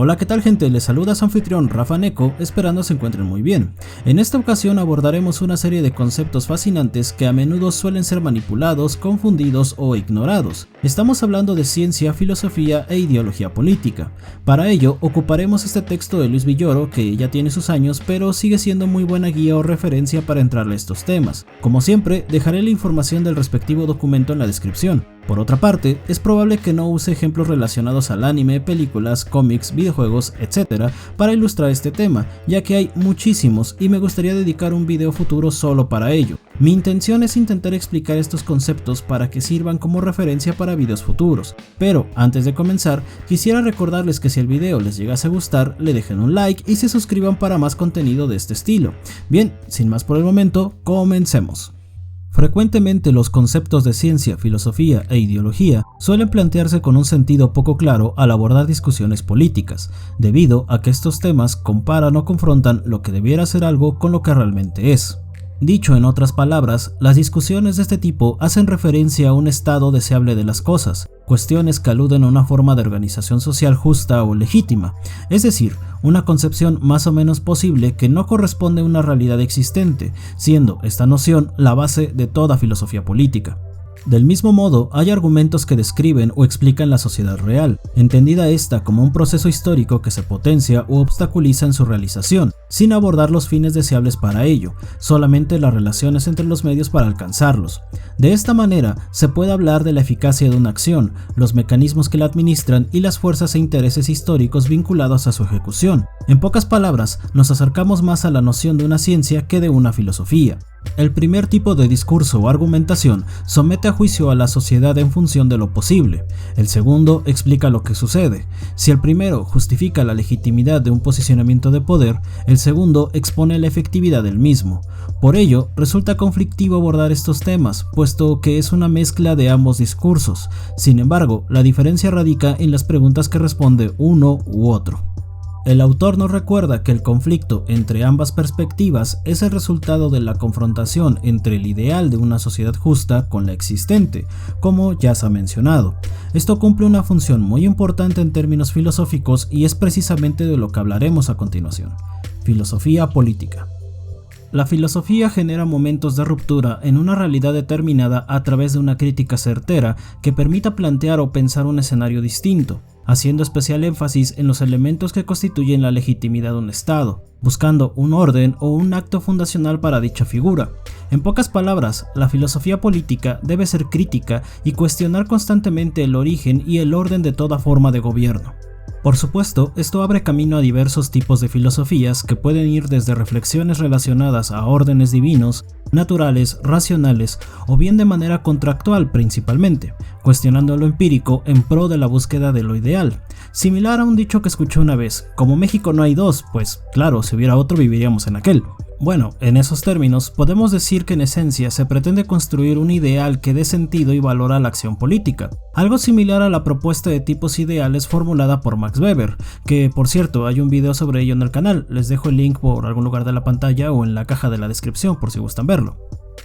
Hola, ¿qué tal gente? Les saluda su anfitrión Rafa Neko, esperando se encuentren muy bien. En esta ocasión abordaremos una serie de conceptos fascinantes que a menudo suelen ser manipulados, confundidos o ignorados. Estamos hablando de ciencia, filosofía e ideología política. Para ello, ocuparemos este texto de Luis Villoro, que ya tiene sus años, pero sigue siendo muy buena guía o referencia para entrarle a estos temas. Como siempre, dejaré la información del respectivo documento en la descripción. Por otra parte, es probable que no use ejemplos relacionados al anime, películas, cómics, videojuegos, etc. para ilustrar este tema, ya que hay muchísimos y me gustaría dedicar un video futuro solo para ello. Mi intención es intentar explicar estos conceptos para que sirvan como referencia para videos futuros, pero antes de comenzar, quisiera recordarles que si el video les llegase a gustar, le dejen un like y se suscriban para más contenido de este estilo. Bien, sin más por el momento, comencemos. Frecuentemente los conceptos de ciencia, filosofía e ideología suelen plantearse con un sentido poco claro al abordar discusiones políticas, debido a que estos temas comparan o confrontan lo que debiera ser algo con lo que realmente es. Dicho en otras palabras, las discusiones de este tipo hacen referencia a un estado deseable de las cosas, cuestiones que aluden a una forma de organización social justa o legítima, es decir, una concepción más o menos posible que no corresponde a una realidad existente, siendo esta noción la base de toda filosofía política. Del mismo modo, hay argumentos que describen o explican la sociedad real, entendida esta como un proceso histórico que se potencia o obstaculiza en su realización, sin abordar los fines deseables para ello, solamente las relaciones entre los medios para alcanzarlos. De esta manera, se puede hablar de la eficacia de una acción, los mecanismos que la administran y las fuerzas e intereses históricos vinculados a su ejecución. En pocas palabras, nos acercamos más a la noción de una ciencia que de una filosofía. El primer tipo de discurso o argumentación somete a juicio a la sociedad en función de lo posible. El segundo explica lo que sucede. Si el primero justifica la legitimidad de un posicionamiento de poder, el segundo expone la efectividad del mismo. Por ello, resulta conflictivo abordar estos temas, puesto que es una mezcla de ambos discursos. Sin embargo, la diferencia radica en las preguntas que responde uno u otro. El autor nos recuerda que el conflicto entre ambas perspectivas es el resultado de la confrontación entre el ideal de una sociedad justa con la existente, como ya se ha mencionado. Esto cumple una función muy importante en términos filosóficos y es precisamente de lo que hablaremos a continuación. Filosofía política. La filosofía genera momentos de ruptura en una realidad determinada a través de una crítica certera que permita plantear o pensar un escenario distinto, haciendo especial énfasis en los elementos que constituyen la legitimidad de un Estado, buscando un orden o un acto fundacional para dicha figura. En pocas palabras, la filosofía política debe ser crítica y cuestionar constantemente el origen y el orden de toda forma de gobierno. Por supuesto, esto abre camino a diversos tipos de filosofías que pueden ir desde reflexiones relacionadas a órdenes divinos, naturales, racionales o bien de manera contractual principalmente, cuestionando lo empírico en pro de la búsqueda de lo ideal. Similar a un dicho que escuché una vez: como México no hay dos, pues claro, si hubiera otro viviríamos en aquel. Bueno, en esos términos, podemos decir que en esencia se pretende construir un ideal que dé sentido y valor a la acción política, algo similar a la propuesta de tipos ideales formulada por Max Weber, que por cierto hay un video sobre ello en el canal, les dejo el link por algún lugar de la pantalla o en la caja de la descripción por si gustan verlo.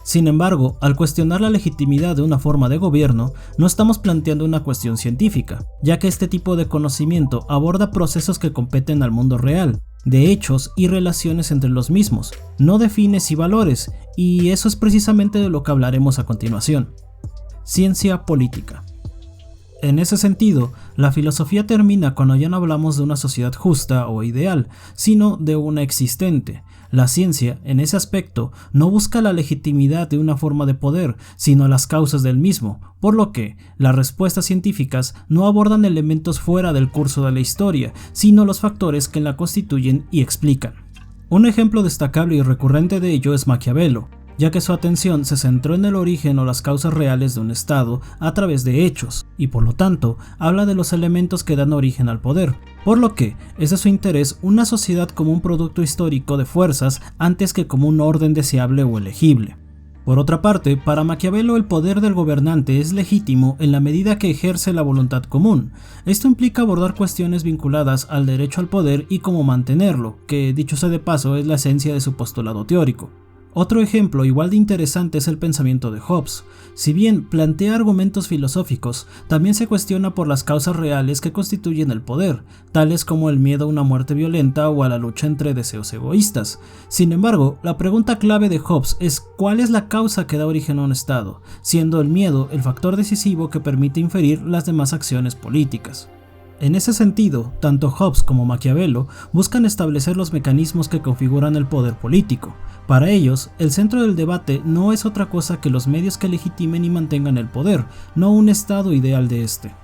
Sin embargo, al cuestionar la legitimidad de una forma de gobierno, no estamos planteando una cuestión científica, ya que este tipo de conocimiento aborda procesos que competen al mundo real, de hechos y relaciones entre los mismos, no de fines y valores, y eso es precisamente de lo que hablaremos a continuación. Ciencia política. En ese sentido, la filosofía termina cuando ya no hablamos de una sociedad justa o ideal, sino de una existente. La ciencia, en ese aspecto, no busca la legitimidad de una forma de poder, sino las causas del mismo, por lo que las respuestas científicas no abordan elementos fuera del curso de la historia, sino los factores que la constituyen y explican. Un ejemplo destacable y recurrente de ello es Maquiavelo, ya que su atención se centró en el origen o las causas reales de un estado a través de hechos, y por lo tanto habla de los elementos que dan origen al poder, por lo que es de su interés una sociedad como un producto histórico de fuerzas antes que como un orden deseable o elegible. Por otra parte, para Maquiavelo el poder del gobernante es legítimo en la medida que ejerce la voluntad común. Esto implica abordar cuestiones vinculadas al derecho al poder y cómo mantenerlo, que dicho sea de paso es la esencia de su postulado teórico. Otro ejemplo igual de interesante es el pensamiento de Hobbes. Si bien plantea argumentos filosóficos, también se cuestiona por las causas reales que constituyen el poder, tales como el miedo a una muerte violenta o a la lucha entre deseos egoístas. Sin embargo, la pregunta clave de Hobbes es ¿cuál es la causa que da origen a un Estado?, siendo el miedo el factor decisivo que permite inferir las demás acciones políticas. En ese sentido, tanto Hobbes como Maquiavelo buscan establecer los mecanismos que configuran el poder político. Para ellos, el centro del debate no es otra cosa que los medios que legitimen y mantengan el poder, no un estado ideal de este.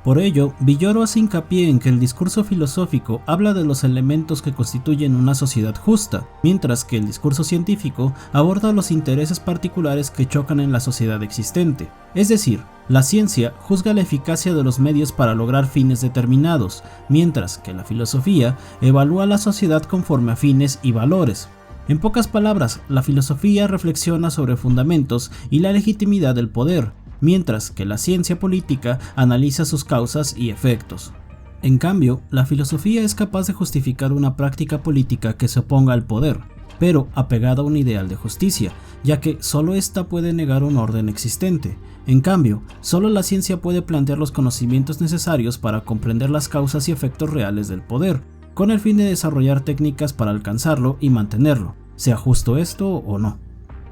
Por ello, Villoro hace hincapié en que el discurso filosófico habla de los elementos que constituyen una sociedad justa, mientras que el discurso científico aborda los intereses particulares que chocan en la sociedad existente. Es decir, la ciencia juzga la eficacia de los medios para lograr fines determinados, mientras que la filosofía evalúa la sociedad conforme a fines y valores. En pocas palabras, la filosofía reflexiona sobre fundamentos y la legitimidad del poder, mientras que la ciencia política analiza sus causas y efectos. En cambio, la filosofía es capaz de justificar una práctica política que se oponga al poder, pero apegada a un ideal de justicia, ya que solo ésta puede negar un orden existente. En cambio, solo la ciencia puede plantear los conocimientos necesarios para comprender las causas y efectos reales del poder, con el fin de desarrollar técnicas para alcanzarlo y mantenerlo, sea justo esto o no.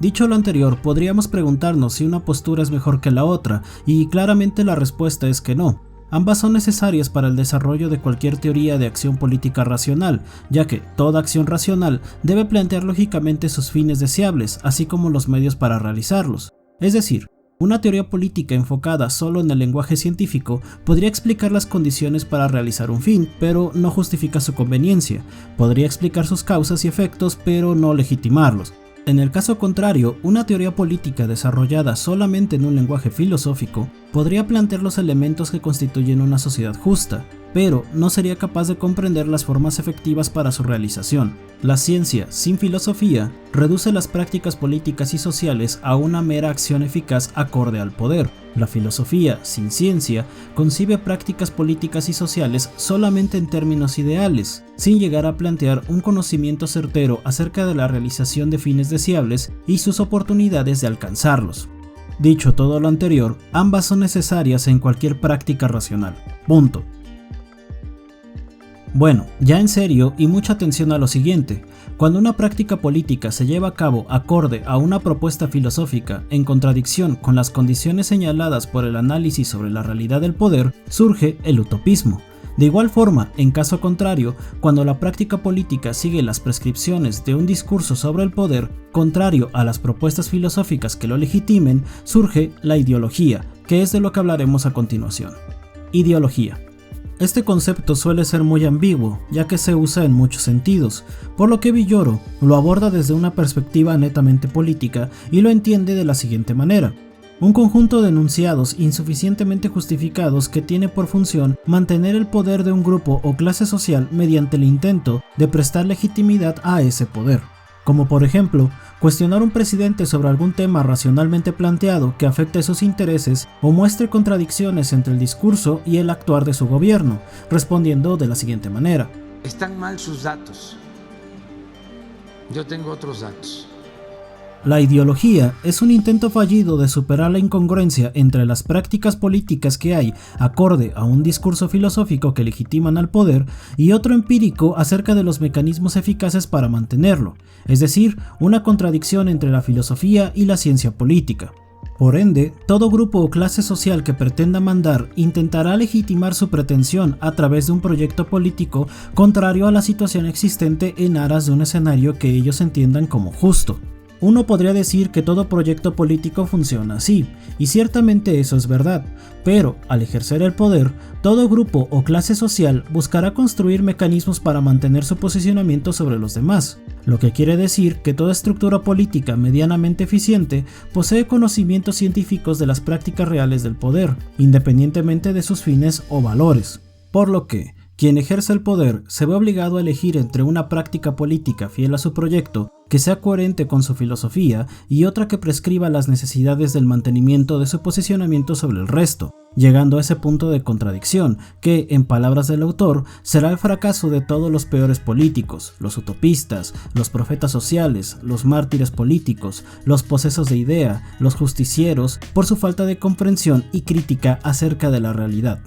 Dicho lo anterior, podríamos preguntarnos si una postura es mejor que la otra, y claramente la respuesta es que no. Ambas son necesarias para el desarrollo de cualquier teoría de acción política racional, ya que toda acción racional debe plantear lógicamente sus fines deseables, así como los medios para realizarlos. Es decir, una teoría política enfocada solo en el lenguaje científico podría explicar las condiciones para realizar un fin, pero no justifica su conveniencia. Podría explicar sus causas y efectos, pero no legitimarlos. En el caso contrario, una teoría política desarrollada solamente en un lenguaje filosófico podría plantear los elementos que constituyen una sociedad justa, pero no sería capaz de comprender las formas efectivas para su realización. La ciencia, sin filosofía, reduce las prácticas políticas y sociales a una mera acción eficaz acorde al poder. La filosofía, sin ciencia, concibe prácticas políticas y sociales solamente en términos ideales, sin llegar a plantear un conocimiento certero acerca de la realización de fines deseables y sus oportunidades de alcanzarlos. Dicho todo lo anterior, ambas son necesarias en cualquier práctica racional. Punto. Bueno, ya en serio y mucha atención a lo siguiente, cuando una práctica política se lleva a cabo acorde a una propuesta filosófica en contradicción con las condiciones señaladas por el análisis sobre la realidad del poder, surge el utopismo. De igual forma, en caso contrario, cuando la práctica política sigue las prescripciones de un discurso sobre el poder, contrario a las propuestas filosóficas que lo legitimen, surge la ideología, que es de lo que hablaremos a continuación. Ideología. Este concepto suele ser muy ambiguo, ya que se usa en muchos sentidos, por lo que Villoro lo aborda desde una perspectiva netamente política y lo entiende de la siguiente manera. Un conjunto de enunciados insuficientemente justificados que tiene por función mantener el poder de un grupo o clase social mediante el intento de prestar legitimidad a ese poder. Como por ejemplo, cuestionar a un presidente sobre algún tema racionalmente planteado que afecte sus intereses o muestre contradicciones entre el discurso y el actuar de su gobierno, respondiendo de la siguiente manera. Están mal sus datos. Yo tengo otros datos. La ideología es un intento fallido de superar la incongruencia entre las prácticas políticas que hay acorde a un discurso filosófico que legitiman al poder y otro empírico acerca de los mecanismos eficaces para mantenerlo, es decir, una contradicción entre la filosofía y la ciencia política. Por ende, todo grupo o clase social que pretenda mandar intentará legitimar su pretensión a través de un proyecto político contrario a la situación existente en aras de un escenario que ellos entiendan como justo. Uno podría decir que todo proyecto político funciona así, y ciertamente eso es verdad, pero al ejercer el poder, todo grupo o clase social buscará construir mecanismos para mantener su posicionamiento sobre los demás, lo que quiere decir que toda estructura política medianamente eficiente posee conocimientos científicos de las prácticas reales del poder, independientemente de sus fines o valores. Por lo que, Quien ejerce el poder se ve obligado a elegir entre una práctica política fiel a su proyecto, que sea coherente con su filosofía, y otra que prescriba las necesidades del mantenimiento de su posicionamiento sobre el resto, llegando a ese punto de contradicción que, en palabras del autor, será el fracaso de todos los peores políticos, los utopistas, los profetas sociales, los mártires políticos, los posesos de idea, los justicieros, por su falta de comprensión y crítica acerca de la realidad.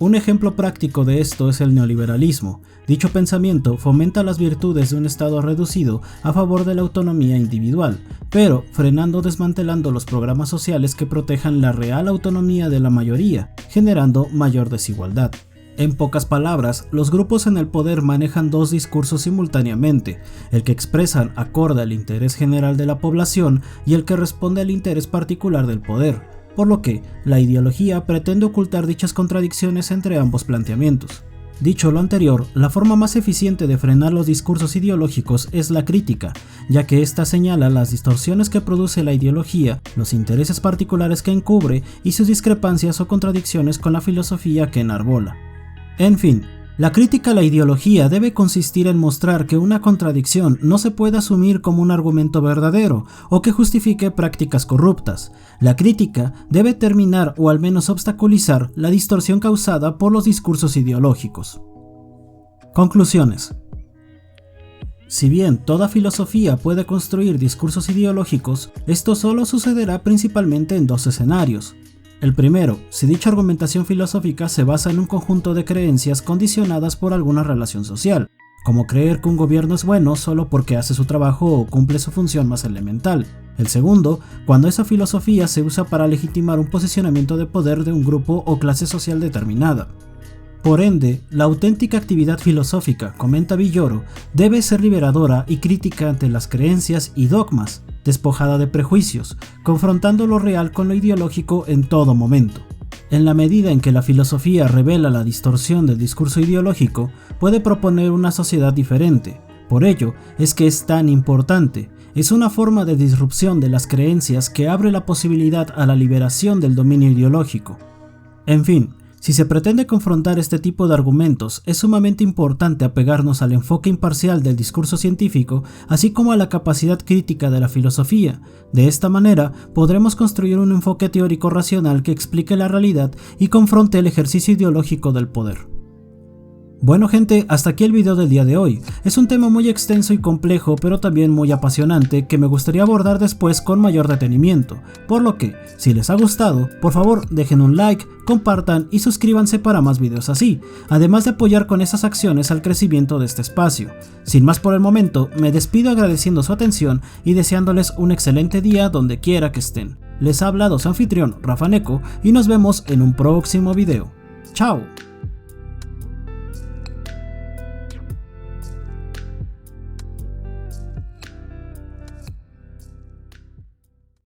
Un ejemplo práctico de esto es el neoliberalismo. Dicho pensamiento fomenta las virtudes de un Estado reducido a favor de la autonomía individual, pero frenando o desmantelando los programas sociales que protejan la real autonomía de la mayoría, generando mayor desigualdad. En pocas palabras, los grupos en el poder manejan dos discursos simultáneamente, el que expresan acorde al interés general de la población y el que responde al interés particular del poder, por lo que la ideología pretende ocultar dichas contradicciones entre ambos planteamientos. Dicho lo anterior, la forma más eficiente de frenar los discursos ideológicos es la crítica, ya que ésta señala las distorsiones que produce la ideología, los intereses particulares que encubre y sus discrepancias o contradicciones con la filosofía que enarbola. En fin, la crítica a la ideología debe consistir en mostrar que una contradicción no se puede asumir como un argumento verdadero o que justifique prácticas corruptas. La crítica debe terminar o al menos obstaculizar la distorsión causada por los discursos ideológicos. Conclusiones. Si bien toda filosofía puede construir discursos ideológicos, esto solo sucederá principalmente en dos escenarios. El primero, si dicha argumentación filosófica se basa en un conjunto de creencias condicionadas por alguna relación social, como creer que un gobierno es bueno solo porque hace su trabajo o cumple su función más elemental. El segundo, cuando esa filosofía se usa para legitimar un posicionamiento de poder de un grupo o clase social determinada. Por ende, la auténtica actividad filosófica, comenta Villoro, debe ser liberadora y crítica ante las creencias y dogmas, despojada de prejuicios, confrontando lo real con lo ideológico en todo momento. En la medida en que la filosofía revela la distorsión del discurso ideológico, puede proponer una sociedad diferente. Por ello, es que es tan importante. Es una forma de disrupción de las creencias que abre la posibilidad a la liberación del dominio ideológico. En fin, si se pretende confrontar este tipo de argumentos, es sumamente importante apegarnos al enfoque imparcial del discurso científico, así como a la capacidad crítica de la filosofía. De esta manera, podremos construir un enfoque teórico racional que explique la realidad y confronte el ejercicio ideológico del poder. Bueno gente, hasta aquí el video del día de hoy. Es un tema muy extenso y complejo, pero también muy apasionante que me gustaría abordar después con mayor detenimiento. Por lo que, si les ha gustado, por favor dejen un like, compartan y suscríbanse para más videos así, además de apoyar con esas acciones al crecimiento de este espacio. Sin más por el momento, me despido agradeciendo su atención y deseándoles un excelente día donde quiera que estén. Les ha hablado su anfitrión Rafa Neko y nos vemos en un próximo video. ¡Chao!